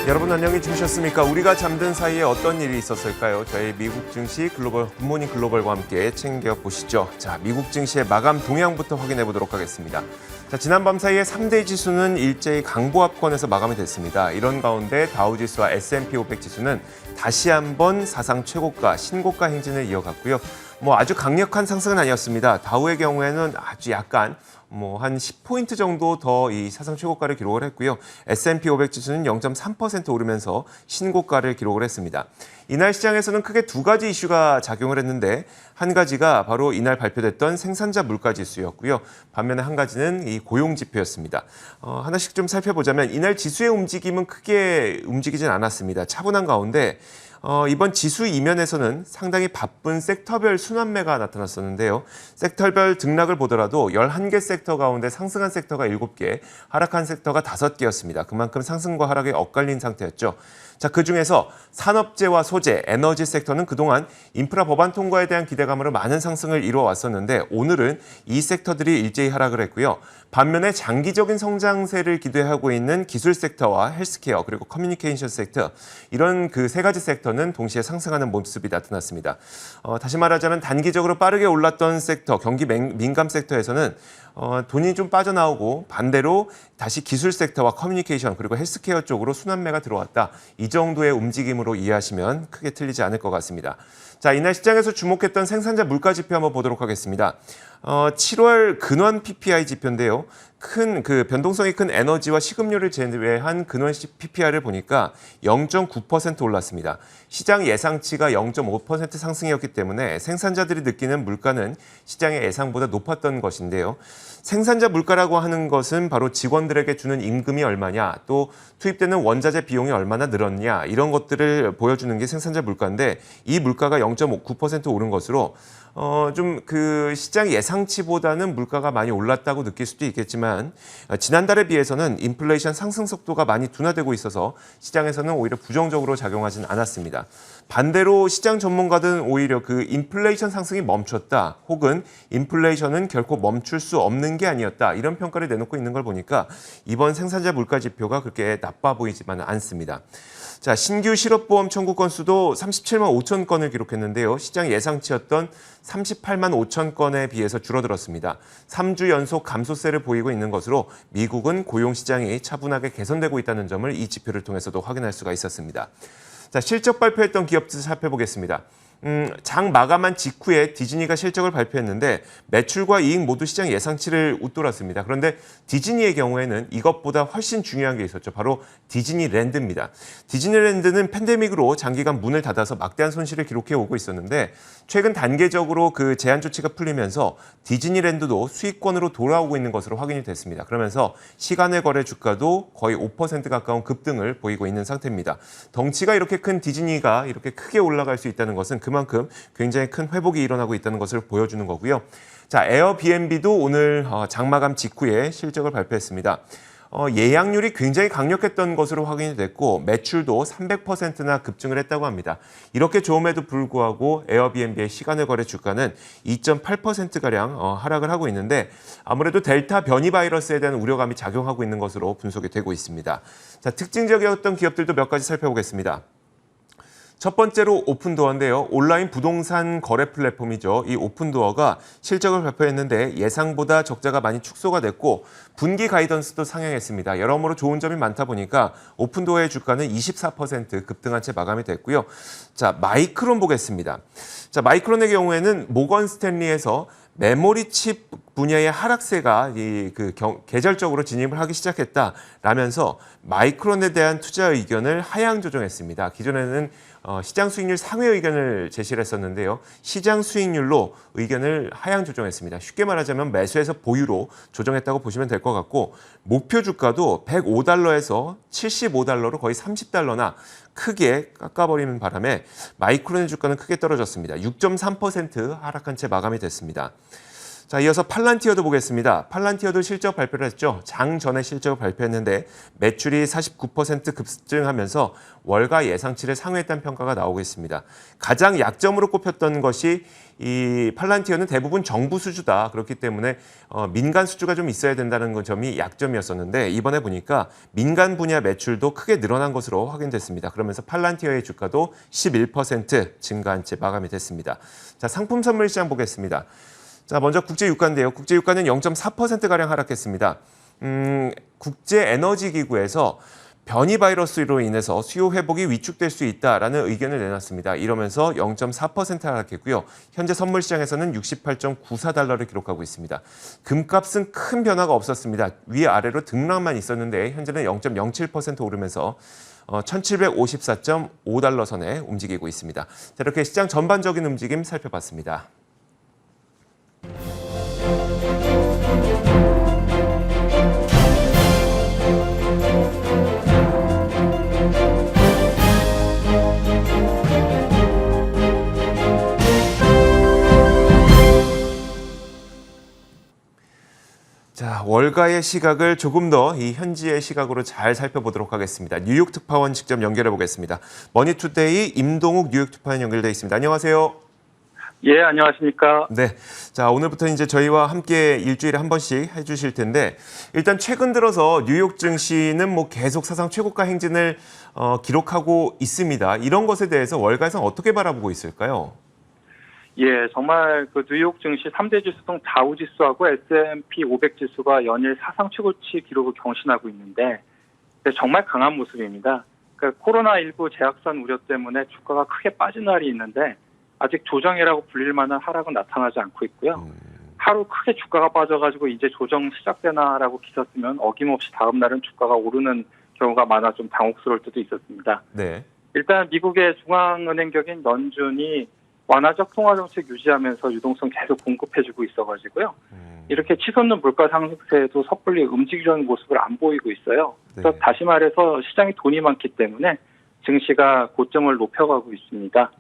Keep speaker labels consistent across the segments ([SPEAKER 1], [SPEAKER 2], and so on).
[SPEAKER 1] 여러분 안녕히 주무셨습니까? 우리가 잠든 사이에 어떤 일이 있었을까요? 저희 미국 증시 글로벌 굿모닝 글로벌과 함께 챙겨보시죠. 자, 미국 증시의 마감 동향부터 확인해 보도록 하겠습니다. 자, 지난밤 사이에 3대 지수는 일제히 강보합권에서 마감이 됐습니다. 이런 가운데 다우지수와 S&P 500 지수는 다시 한번 사상 최고가, 신고가 행진을 이어갔고요. 아주 강력한 상승은 아니었습니다. 다우의 경우에는 아주 약간 한 10포인트 정도 더 이 사상 최고가를 기록을 했고요. S&P 500 지수는 0.3% 오르면서 신고가를 기록을 했습니다. 이날 시장에서는 크게 두 가지 이슈가 작용을 했는데 한 가지가 바로 이날 발표됐던 생산자 물가 지수였고요. 반면에 한 가지는 이 고용 지표였습니다. 하나씩 좀 살펴보자면 이날 지수의 움직임은 크게 움직이진 않았습니다. 차분한 가운데 이번 지수 이면에서는 상당히 바쁜 섹터별 순환매가 나타났었는데요. 섹터별 등락을 보더라도 11개 섹터 가운데 상승한 섹터가 7개, 하락한 섹터가 5개였습니다. 그만큼 상승과 하락이 엇갈린 상태였죠. 자, 그중에서 산업재와 소재, 에너지 섹터는 그동안 인프라 법안 통과에 대한 기대감으로 많은 상승을 이루어왔었는데 오늘은 이 섹터들이 일제히 하락을 했고요. 반면에 장기적인 성장세를 기대하고 있는 기술 섹터와 헬스케어 그리고 커뮤니케이션 섹터 이런 그 세 가지 섹터는 동시에 상승하는 모습이 나타났습니다. 다시 말하자면 단기적으로 빠르게 올랐던 섹터, 경기 민감 섹터에서는 돈이 좀 빠져나오고 반대로 다시 기술 섹터와 커뮤니케이션 그리고 헬스케어 쪽으로 순환매가 들어왔다. 이 정도의 움직임으로 이해하시면 크게 틀리지 않을 것 같습니다. 자, 이날 시장에서 주목했던 생산자 물가 지표 한번 보도록 하겠습니다. 7월 근원 PPI 지표인데요. 변동성이 큰 에너지와 식음료를 제외한 근원 PPI를 보니까 0.9% 올랐습니다. 시장 예상치가 0.5% 상승이었기 때문에 생산자들이 느끼는 물가는 시장의 예상보다 높았던 것인데요. 생산자 물가라고 하는 것은 바로 직원들에게 주는 임금이 얼마냐, 또 투입되는 원자재 비용이 얼마나 늘었냐 이런 것들을 보여주는 게 생산자 물가인데 이 물가가 0.9% 오른 것으로 시장 예상치보다는 물가가 많이 올랐다고 느낄 수도 있겠지만 지난달에 비해서는 인플레이션 상승 속도가 많이 둔화되고 있어서 시장에서는 오히려 부정적으로 작용하진 않았습니다. 반대로 시장 전문가들은 오히려 그 인플레이션 상승이 멈췄다 혹은 인플레이션은 결코 멈출 수 없는 게 아니었다 이런 평가를 내놓고 있는 걸 보니까 이번 생산자 물가 지표가 그렇게 나빠 보이지만은 않습니다. 자, 신규 실업보험 청구 건수도 37만 5천 건을 기록했는데요. 시장 예상치였던 38만 5천 건에 비해서 줄어들었습니다. 3주 연속 감소세를 보이고 있는 것으로 미국은 고용시장이 차분하게 개선되고 있다는 점을 이 지표를 통해서도 확인할 수가 있었습니다. 자, 실적 발표했던 기업들 살펴보겠습니다. 장 마감한 직후에 디즈니가 실적을 발표했는데 매출과 이익 모두 시장 예상치를 웃돌았습니다. 그런데 디즈니의 경우에는 이것보다 훨씬 중요한 게 있었죠. 바로 디즈니랜드입니다. 디즈니랜드는 팬데믹으로 장기간 문을 닫아서 막대한 손실을 기록해 오고 있었는데 최근 단계적으로 그 제한 조치가 풀리면서 디즈니랜드도 수익권으로 돌아오고 있는 것으로 확인이 됐습니다. 그러면서 시간의 거래 주가도 거의 5% 가까운 급등을 보이고 있는 상태입니다. 덩치가 이렇게 큰 디즈니가 이렇게 크게 올라갈 수 있다는 것은 그만큼 굉장히 큰 회복이 일어나고 있다는 것을 보여주는 거고요. 자, 에어비앤비도 오늘 장마감 직후에 실적을 발표했습니다. 예약률이 굉장히 강력했던 것으로 확인이 됐고 매출도 300%나 급증을 했다고 합니다. 이렇게 좋음에도 불구하고 에어비앤비의 시간의 거래 주가는 2.8%가량 하락을 하고 있는데 아무래도 델타 변이 바이러스에 대한 우려감이 작용하고 있는 것으로 분석이 되고 있습니다. 자, 특징적이었던 기업들도 몇 가지 살펴보겠습니다. 첫 번째로 오픈도어인데요. 온라인 부동산 거래 플랫폼이죠. 이 오픈도어가 실적을 발표했는데 예상보다 적자가 많이 축소가 됐고 분기 가이던스도 상향했습니다. 여러모로 좋은 점이 많다 보니까 오픈도어의 주가는 24% 급등한 채 마감이 됐고요. 자, 마이크론 보겠습니다. 자, 마이크론의 경우에는 모건 스탠리에서 메모리 칩 분야의 하락세가 계절적으로 진입을 하기 시작했다라면서 마이크론에 대한 투자 의견을 하향 조정했습니다. 기존에는 시장 수익률 상회 의견을 제시를 했었는데요. 시장 수익률로 의견을 하향 조정했습니다. 쉽게 말하자면 매수해서 보유로 조정했다고 보시면 될 것 같고 목표 주가도 105달러에서 75달러로 거의 30달러나 크게 깎아버리는 바람에 마이크론의 주가는 크게 떨어졌습니다. 6.3% 하락한 채 마감이 됐습니다. 자, 이어서 팔란티어도 보겠습니다. 팔란티어도 실적 발표를 했죠. 장 전에 실적을 발표했는데 매출이 49% 급증하면서 월가 예상치를 상회했다는 평가가 나오고 있습니다. 가장 약점으로 꼽혔던 것이 이 팔란티어는 대부분 정부 수주다. 그렇기 때문에 민간 수주가 좀 있어야 된다는 점이 약점이었었는데 이번에 보니까 민간 분야 매출도 크게 늘어난 것으로 확인됐습니다. 그러면서 팔란티어의 주가도 11% 증가한 채 마감이 됐습니다. 자, 상품 선물 시장 보겠습니다. 자, 먼저 국제유가인데요. 국제유가는 0.4%가량 하락했습니다. 국제에너지기구에서 변이 바이러스로 인해서 수요 회복이 위축될 수 있다라는 의견을 내놨습니다. 이러면서 0.4% 하락했고요. 현재 선물 시장에서는 68.94달러를 기록하고 있습니다. 금값은 큰 변화가 없었습니다. 위아래로 등락만 있었는데 현재는 0.07% 오르면서 1754.5달러 선에 움직이고 있습니다. 자, 이렇게 시장 전반적인 움직임 살펴봤습니다. 자, 월가의 시각을 조금 더 이 현지의 시각으로 잘 살펴보도록 하겠습니다. 뉴욕 특파원 직접 연결해 보겠습니다. 머니투데이 임동욱 뉴욕 특파원 연결돼 있습니다. 안녕하세요.
[SPEAKER 2] 예, 안녕하십니까.
[SPEAKER 1] 네. 자, 오늘부터 이제 저희와 함께 일주일에 한 번씩 해주실 텐데, 일단 최근 들어서 뉴욕 증시는 뭐 계속 사상 최고가 행진을 기록하고 있습니다. 이런 것에 대해서 월가에서는 어떻게 바라보고 있을까요?
[SPEAKER 2] 예, 정말 그 뉴욕 증시 3대 지수 중 다우 지수하고 S&P 500 지수가 연일 사상 최고치 기록을 경신하고 있는데, 정말 강한 모습입니다. 그러니까 코로나19 재확산 우려 때문에 주가가 크게 빠진 날이 있는데, 아직 조정이라고 불릴 만한 하락은 나타나지 않고 있고요. 하루 크게 주가가 빠져가지고 이제 조정 시작되나라고 기사 쓰면 어김없이 다음 날은 주가가 오르는 경우가 많아 좀 당혹스러울 때도 있었습니다.
[SPEAKER 1] 네.
[SPEAKER 2] 일단 미국의 중앙은행격인 연준이 완화적 통화정책 유지하면서 유동성 계속 공급해주고 있어가지고요. 이렇게 치솟는 물가 상승세에도 섣불리 움직이려는 모습을 안 보이고 있어요. 그래서 다시 말해서 시장에 돈이 많기 때문에 증시가 고점을 높여가고 있습니다.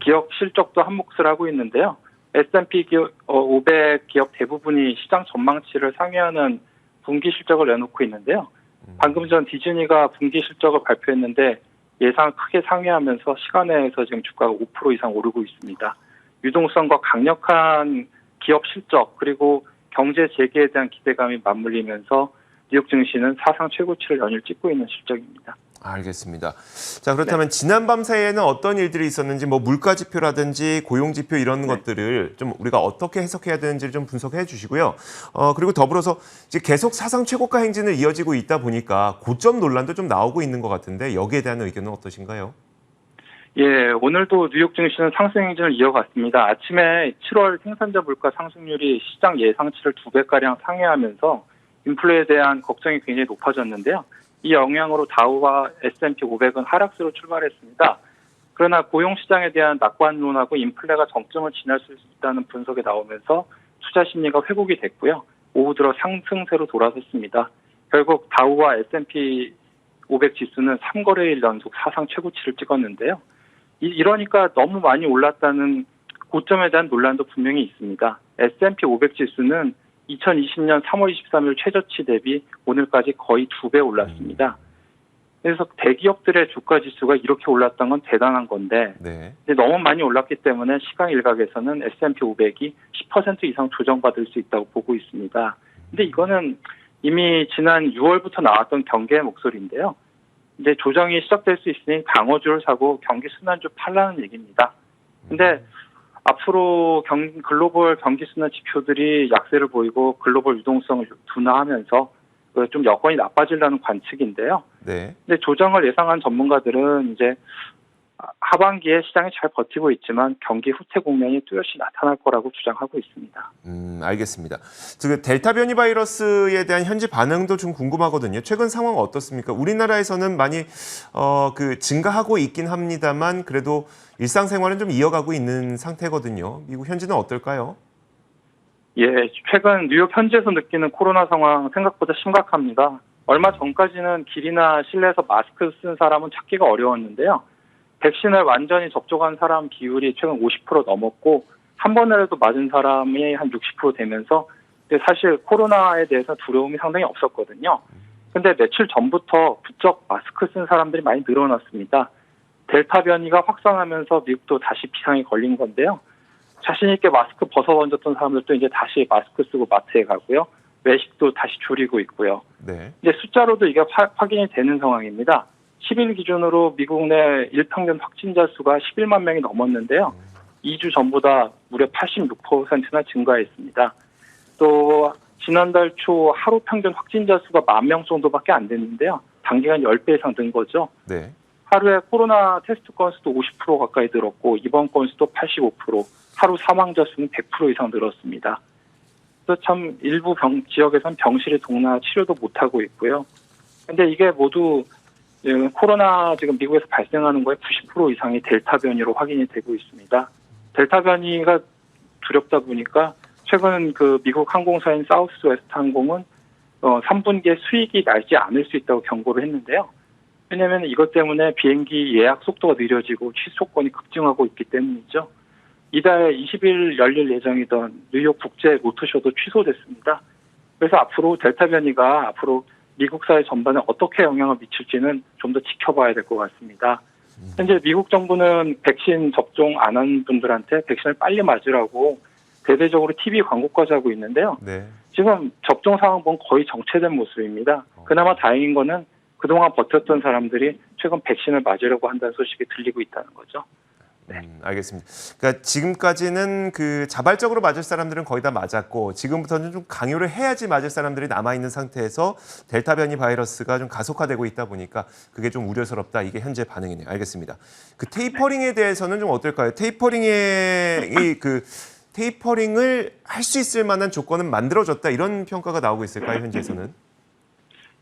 [SPEAKER 2] 기업 실적도 한 몫을 하고 있는데요. S&P 500 기업 대부분이 시장 전망치를 상회하는 분기 실적을 내놓고 있는데요. 방금 전 디즈니가 분기 실적을 발표했는데 예상을 크게 상회하면서 시간 내에서 지금 주가가 5% 이상 오르고 있습니다. 유동성과 강력한 기업 실적 그리고 경제 재개에 대한 기대감이 맞물리면서 뉴욕 증시는 사상 최고치를 연일 찍고 있는 실적입니다.
[SPEAKER 1] 알겠습니다. 자, 그렇다면 지난 밤 사이에는 어떤 일들이 있었는지 뭐 물가 지표라든지 고용 지표 이런 것들을 좀 우리가 어떻게 해석해야 되는지를 좀 분석해 주시고요. 그리고 더불어서 이제 계속 사상 최고가 행진을 이어지고 있다 보니까 고점 논란도 좀 나오고 있는 것 같은데 여기에 대한 의견은 어떠신가요?
[SPEAKER 2] 예, 오늘도 뉴욕 증시는 상승 행진을 이어갔습니다. 아침에 7월 생산자 물가 상승률이 시장 예상치를 2배가량 상회하면서 인플레에 대한 걱정이 굉장히 높아졌는데요. 이 영향으로 다우와 S&P 500은 하락세로 출발했습니다. 그러나 고용시장에 대한 낙관론하고 인플레가 정점을 지날 수 있다는 분석이 나오면서 투자 심리가 회복이 됐고요. 오후 들어 상승세로 돌아섰습니다. 결국 다우와 S&P 500 지수는 3거래일 연속 사상 최고치를 찍었는데요. 이러니까 너무 많이 올랐다는 고점에 대한 논란도 분명히 있습니다. S&P 500 지수는 2020년 3월 23일 최저치 대비 오늘까지 거의 2배 올랐습니다. 그래서 대기업들의 주가 지수가 이렇게 올랐던 건 대단한 건데 근데 너무 많이 올랐기 때문에 시장 일각에서는 S&P 500이 10% 이상 조정받을 수 있다고 보고 있습니다. 근데 이거는 이미 지난 6월부터 나왔던 경계의 목소리인데요. 이제 조정이 시작될 수 있으니 방어주를 사고 경기 순환주 팔라는 얘기입니다. 근데 앞으로 글로벌 경기 순환 지표들이 약세를 보이고 글로벌 유동성을 둔화하면서 좀 여건이 나빠지려는 관측인데요. 근데 조정을 예상한 전문가들은 이제 하반기에 시장이 잘 버티고 있지만 경기 후퇴 국면이 뚜렷이 나타날 거라고 주장하고 있습니다.
[SPEAKER 1] 알겠습니다. 그 델타 변이 바이러스에 대한 현지 반응도 좀 궁금하거든요. 최근 상황 어떻습니까? 우리나라에서는 많이 증가하고 있긴 합니다만 그래도 일상생활은 좀 이어가고 있는 상태거든요. 미국 현지는 어떨까요?
[SPEAKER 2] 예, 최근 뉴욕 현지에서 느끼는 코로나 상황 생각보다 심각합니다. 얼마 전까지는 길이나 실내에서 마스크 쓴 사람은 찾기가 어려웠는데요. 백신을 완전히 접종한 사람 비율이 최근 50% 넘었고 한 번이라도 맞은 사람이 한 60% 되면서 근데 사실 코로나에 대해서 두려움이 상당히 없었거든요. 근데 며칠 전부터 부쩍 마스크 쓴 사람들이 많이 늘어났습니다. 델타 변이가 확산하면서 미국도 다시 비상이 걸린 건데요. 자신 있게 마스크 벗어 던졌던 사람들도 이제 다시 마스크 쓰고 마트에 가고요. 외식도 다시 줄이고 있고요.
[SPEAKER 1] 네.
[SPEAKER 2] 이제 숫자로도 이게 확인이 되는 상황입니다. 10일 기준으로 미국 내 일평균 확진자 수가 11만 명이 넘었는데요. 2주 전보다 무려 86%나 증가했습니다. 또 지난달 초 하루 평균 확진자 수가 10,000명 정도밖에 안 됐는데요. 단기간 10배 이상 는 거죠.
[SPEAKER 1] 네.
[SPEAKER 2] 하루에 코로나 테스트 건수도 50% 가까이 늘었고 입원 건수도 85%, 하루 사망자 수는 100% 이상 늘었습니다. 그래서 참 일부 지역에서는 병실이 동나 치료도 못하고 있고요. 근데 이게 모두 코로나 지금 미국에서 발생하는 거에 90% 이상이 델타 변이로 확인이 되고 있습니다. 델타 변이가 두렵다 보니까 최근 그 미국 항공사인 사우스웨스트 항공은 3분기에 수익이 나지 않을 수 있다고 경고를 했는데요. 왜냐하면 이것 때문에 비행기 예약 속도가 느려지고 취소권이 급증하고 있기 때문이죠. 이달 20일 열릴 예정이던 뉴욕 국제 모터쇼도 취소됐습니다. 그래서 앞으로 델타 변이가 앞으로 미국 사회 전반에 어떻게 영향을 미칠지는 좀 더 지켜봐야 될 것 같습니다. 현재 미국 정부는 백신 접종 안 한 분들한테 백신을 빨리 맞으라고 대대적으로 TV 광고까지 하고 있는데요.
[SPEAKER 1] 네.
[SPEAKER 2] 지금 접종 상황 보면 거의 정체된 모습입니다. 그나마 다행인 거는 그동안 버텼던 사람들이 최근 백신을 맞으려고 한다는 소식이 들리고 있다는 거죠. 네.
[SPEAKER 1] 알겠습니다. 그러니까 지금까지는 그 자발적으로 맞을 사람들은 거의 다 맞았고 지금부터는 좀 강요를 해야지 맞을 사람들이 남아있는 상태에서 델타 변이 바이러스가 좀 가속화되고 있다 보니까 그게 좀 우려스럽다. 이게 현재 반응이네요. 알겠습니다. 그 테이퍼링에 대해서는 좀 어떨까요? 테이퍼링을 할 수 있을 만한 조건은 만들어졌다. 이런 평가가 나오고 있을까요? 현재에서는?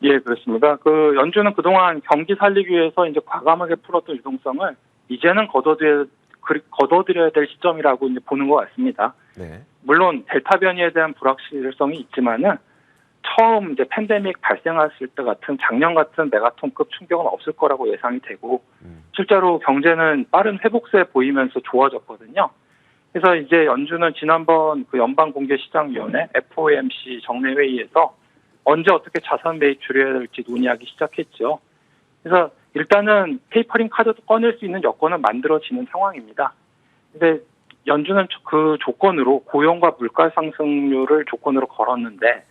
[SPEAKER 2] 예, 그렇습니다. 그 연준은 그동안 경기 살리기 위해서 이제 과감하게 풀었던 유동성을 이제는 걷어들여야 될 시점이라고 이제 보는 것 같습니다.
[SPEAKER 1] 네.
[SPEAKER 2] 물론 델타 변이에 대한 불확실성이 있지만은 처음 이제 팬데믹 발생했을 때 같은 작년 같은 메가톤급 충격은 없을 거라고 예상이 되고 실제로 경제는 빠른 회복세 보이면서 좋아졌거든요. 그래서 이제 연준은 지난번 그 연방공개시장위원회 FOMC 정례 회의에서 언제 어떻게 자산 매입 줄여야 될지 논의하기 시작했죠. 그래서 일단은 테이퍼링 카드도 꺼낼 수 있는 여건은 만들어지는 상황입니다. 근데 연준은 그 조건으로 고용과 물가 상승률을 조건으로 걸었는데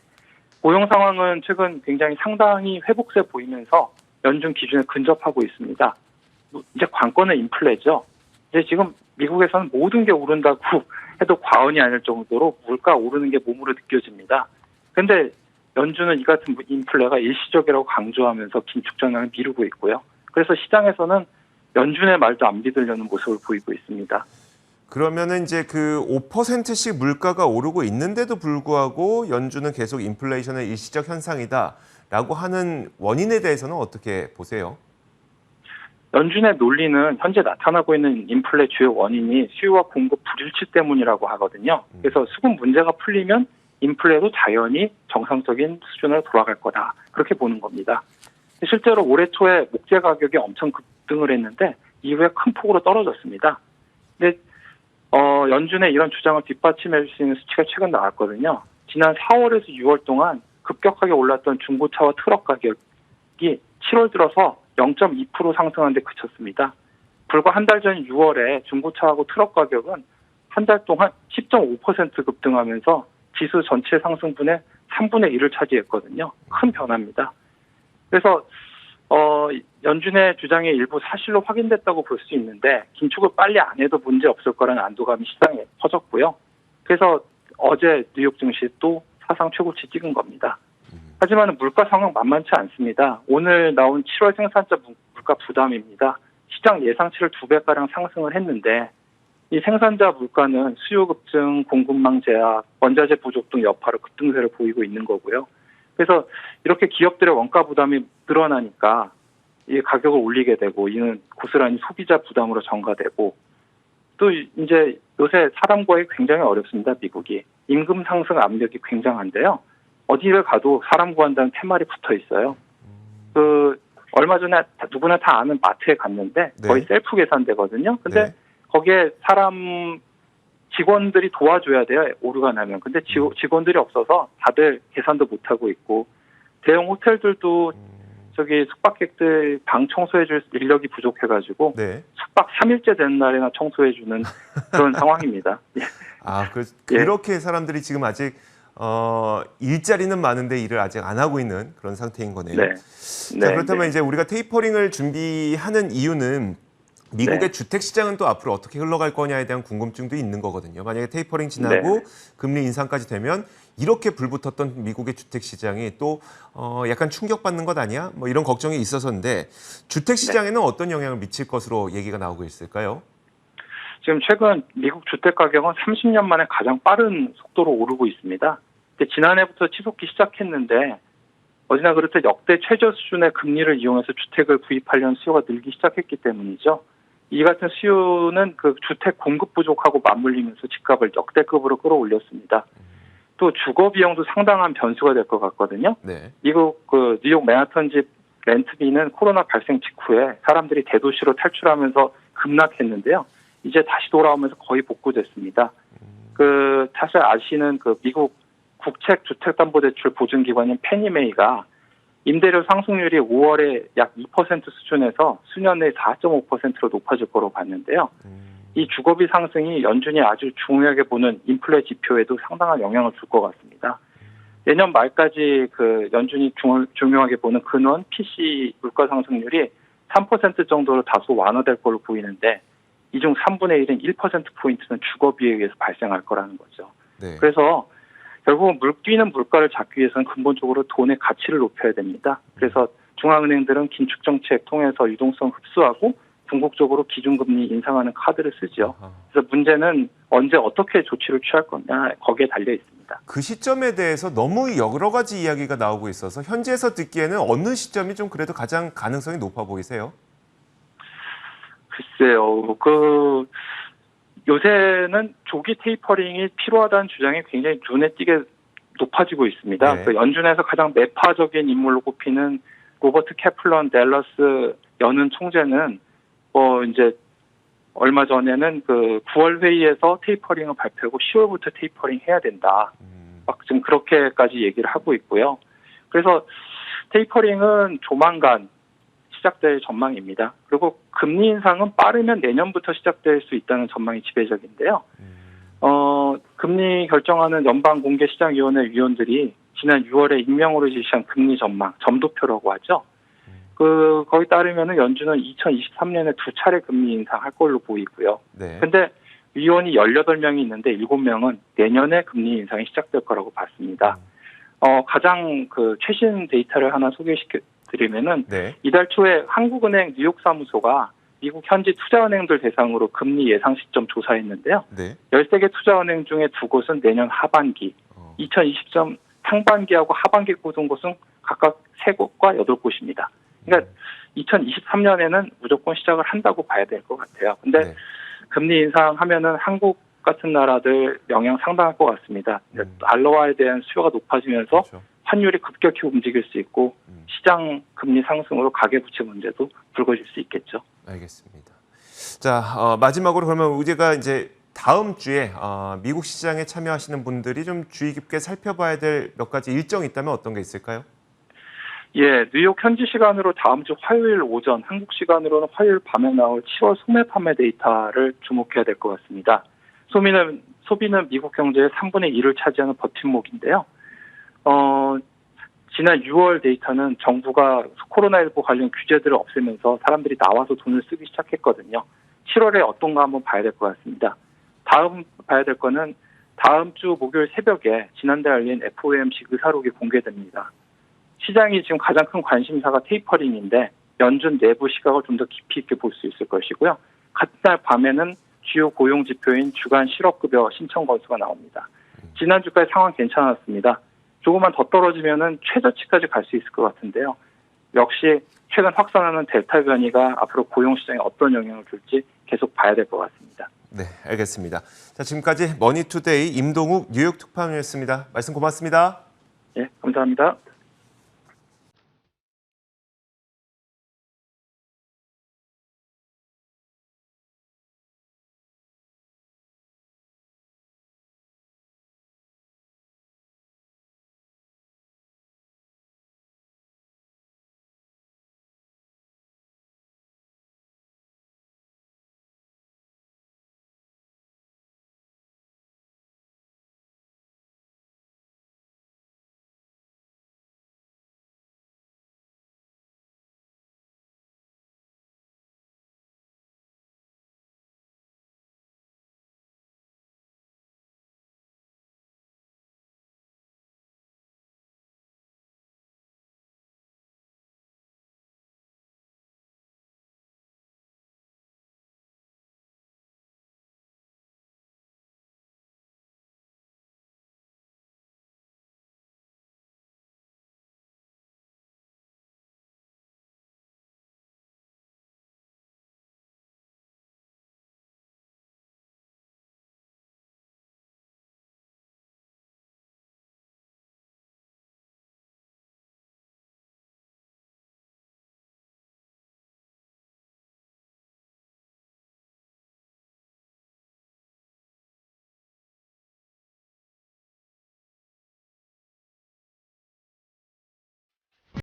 [SPEAKER 2] 고용 상황은 최근 굉장히 상당히 회복세 보이면서 연준 기준에 근접하고 있습니다. 이제 관건은 인플레죠. 이제 지금 미국에서는 모든 게 오른다고 해도 과언이 아닐 정도로 물가 오르는 게 몸으로 느껴집니다. 그런데 연준은 이 같은 인플레가 일시적이라고 강조하면서 긴축 전환을 미루고 있고요. 그래서 시장에서는 연준의 말도 안 믿으려는 모습을 보이고 있습니다.
[SPEAKER 1] 그러면은 이제 그 5%씩 물가가 오르고 있는데도 불구하고 연준은 계속 인플레이션의 일시적 현상이다라고 하는 원인에 대해서는 어떻게 보세요?
[SPEAKER 2] 연준의 논리는 현재 나타나고 있는 인플레 주요 원인이 수요와 공급 불일치 때문이라고 하거든요. 그래서 수급 문제가 풀리면 인플레도 자연히 정상적인 수준으로 돌아갈 거다. 그렇게 보는 겁니다. 실제로 올해 초에 목재 가격이 엄청 급등을 했는데 이후에 큰 폭으로 떨어졌습니다. 근데 연준의 이런 주장을 뒷받침해 줄 수 있는 수치가 최근 나왔거든요. 지난 4월에서 6월 동안 급격하게 올랐던 중고차와 트럭 가격이 7월 들어서 0.2% 상승한 데 그쳤습니다. 불과 한 달 전 6월에 중고차하고 트럭 가격은 한 달 동안 10.5% 급등하면서 지수 전체 상승분의 3분의 1을 차지했거든요. 큰 변화입니다. 그래서 연준의 주장이 일부 사실로 확인됐다고 볼 수 있는데 긴축을 빨리 안 해도 문제 없을 거라는 안도감이 시장에 퍼졌고요. 그래서 어제 뉴욕 증시 또 사상 최고치 찍은 겁니다. 하지만 물가 상황 만만치 않습니다. 오늘 나온 7월 생산자 물가 부담입니다. 시장 예상치를 2배가량 상승을 했는데 이 생산자 물가는 수요 급증, 공급망 제약, 원자재 부족 등 여파로 급등세를 보이고 있는 거고요. 그래서 이렇게 기업들의 원가 부담이 늘어나니까 이 가격을 올리게 되고 이는 고스란히 소비자 부담으로 전가되고 또 이제 요새 사람 구하기 굉장히 어렵습니다. 미국이. 임금 상승 압력이 굉장한데요. 어디를 가도 사람 구한다는 팻말이 붙어 있어요. 얼마 전에 누구나 다 아는 마트에 갔는데 거의 셀프 계산되거든요. 근데 거기에 사람 직원들이 도와줘야 돼요. 오류가 나면. 근데 직원들이 없어서 다들 계산도 못하고 있고, 대형 호텔들도 저기 숙박객들 방 청소해줄 인력이 부족해가지고
[SPEAKER 1] 네.
[SPEAKER 2] 숙박 3일째 되는 날에나 청소해주는 그런 상황입니다. 예.
[SPEAKER 1] 그렇게 사람들이 지금 아직 일자리는 많은데 일을 아직 안 하고 있는 그런 상태인 거네요.
[SPEAKER 2] 네.
[SPEAKER 1] 자, 그렇다면 이제 우리가 테이퍼링을 준비하는 이유는 미국의 주택 시장은 또 앞으로 어떻게 흘러갈 거냐에 대한 궁금증도 있는 거거든요. 만약에 테이퍼링 지나고 금리 인상까지 되면 이렇게 불붙었던 미국의 주택 시장이 또 약간 충격받는 것 아니야? 뭐 이런 걱정이 있어서인데 주택 시장에는 어떤 영향을 미칠 것으로 얘기가 나오고 있을까요?
[SPEAKER 2] 지금 최근 미국 주택 가격은 30년 만에 가장 빠른 속도로 오르고 있습니다. 근데 지난해부터 치솟기 시작했는데 어디나 그렇듯 역대 최저 수준의 금리를 이용해서 주택을 구입하려는 수요가 늘기 시작했기 때문이죠. 이 같은 수요는 그 주택 공급 부족하고 맞물리면서 집값을 역대급으로 끌어올렸습니다. 또 주거 비용도 상당한 변수가 될 것 같거든요.
[SPEAKER 1] 네.
[SPEAKER 2] 미국 그 뉴욕 맨하탄 집 렌트비는 코로나 발생 직후에 사람들이 대도시로 탈출하면서 급락했는데요. 이제 다시 돌아오면서 거의 복구됐습니다. 그 사실 아시는 그 미국 국책 주택담보대출 보증기관인 페니메이가 임대료 상승률이 5월에 약 2% 수준에서 수년 내에 4.5%로 높아질 거로 봤는데요. 이 주거비 상승이 연준이 아주 중요하게 보는 인플레 지표에도 상당한 영향을 줄 것 같습니다. 내년 말까지 그 연준이 중요하게 보는 근원 PC 물가 상승률이 3% 정도로 다소 완화될 걸로 보이는데 이 중 3분의 1인 1%포인트는 주거비에 의해서 발생할 거라는 거죠.
[SPEAKER 1] 네.
[SPEAKER 2] 그래서 결국은 뛰는 물가를 잡기 위해서는 근본적으로 돈의 가치를 높여야 됩니다. 그래서 중앙은행들은 긴축 정책 통해서 유동성 흡수하고 궁극적으로 기준금리 인상하는 카드를 쓰죠. 그래서 문제는 언제 어떻게 조치를 취할 거냐 거기에 달려 있습니다.
[SPEAKER 1] 그 시점에 대해서 너무 여러 가지 이야기가 나오고 있어서 현지에서 듣기에는 어느 시점이 좀 그래도 가장 가능성이 높아 보이세요?
[SPEAKER 2] 글쎄요. 요새는 조기 테이퍼링이 필요하다는 주장이 굉장히 눈에 띄게 높아지고 있습니다.
[SPEAKER 1] 네.
[SPEAKER 2] 그 연준에서 가장 매파적인 인물로 꼽히는 로버트 캐플런 댈러스 연은 총재는 이제 얼마 전에는 그 9월 회의에서 테이퍼링을 발표하고 10월부터 테이퍼링 해야 된다. 막 지금 그렇게까지 얘기를 하고 있고요. 그래서 테이퍼링은 조만간 시작될 전망입니다. 그리고 금리 인상은 빠르면 내년부터 시작될 수 있다는 전망이 지배적인데요. 금리 결정하는 연방공개시장위원회 위원들이 지난 6월에 익명으로 지시한 금리 전망, 점도표라고 하죠. 거기 따르면은 연준은 2023년에 2차례 금리 인상할 걸로 보이고요.
[SPEAKER 1] 네.
[SPEAKER 2] 근데 위원이 18명이 있는데 7명은 내년에 금리 인상이 시작될 거라고 봤습니다. 가장 그 최신 데이터를 하나 소개시켜드리면은 이달 초에 한국은행 뉴욕 사무소가 미국 현지 투자은행들 대상으로 금리 예상 시점 조사했는데요. 13개 투자은행 중에 2곳은 내년 하반기, 2020년 상반기하고 하반기 꽂은 곳은 각각 3곳과 8곳입니다. 그러니까 2023년에는 무조건 시작을 한다고 봐야 될 것 같아요. 근데 금리 인상하면은 한국 같은 나라들 영향 상당할 것 같습니다. 달러화에 대한 수요가 높아지면서 환율이 급격히 움직일 수 있고 시장 금리 상승으로 가계부채 문제도 불거질 수 있겠죠.
[SPEAKER 1] 알겠습니다. 자, 마지막으로 그러면 우리가 이제 다음 주에 미국 시장에 참여하시는 분들이 좀 주의 깊게 살펴봐야 될 몇 가지 일정이 있다면 어떤 게 있을까요?
[SPEAKER 2] 예, 뉴욕 현지 시간으로 다음 주 화요일 오전, 한국 시간으로는 화요일 밤에 나올 7월 소매 판매 데이터를 주목해야 될 것 같습니다. 소비는 미국 경제의 3분의 1을 차지하는 버팀목인데요. 지난 6월 데이터는 정부가 코로나19 관련 규제들을 없애면서 사람들이 나와서 돈을 쓰기 시작했거든요. 7월에 어떤가 한번 봐야 될 것 같습니다. 다음 봐야 될 거는 다음 주 목요일 새벽에 지난달 열린 FOMC 의사록이 공개됩니다. 시장이 지금 가장 큰 관심사가 테이퍼링인데 연준 내부 시각을 좀 더 깊이 있게 볼 수 있을 것이고요. 같은 날 밤에는 주요 고용 지표인 주간 실업급여 신청 건수가 나옵니다. 지난주까지 상황 괜찮았습니다. 조금만 더 떨어지면은 최저치까지 갈 수 있을 것 같은데요. 역시 최근 확산하는 델타 변이가 앞으로 고용 시장에 어떤 영향을 줄지 계속 봐야 될 것 같습니다.
[SPEAKER 1] 네, 알겠습니다. 자, 지금까지 머니투데이 임동욱 뉴욕 특파원이었습니다. 말씀 고맙습니다.
[SPEAKER 2] 예, 감사합니다.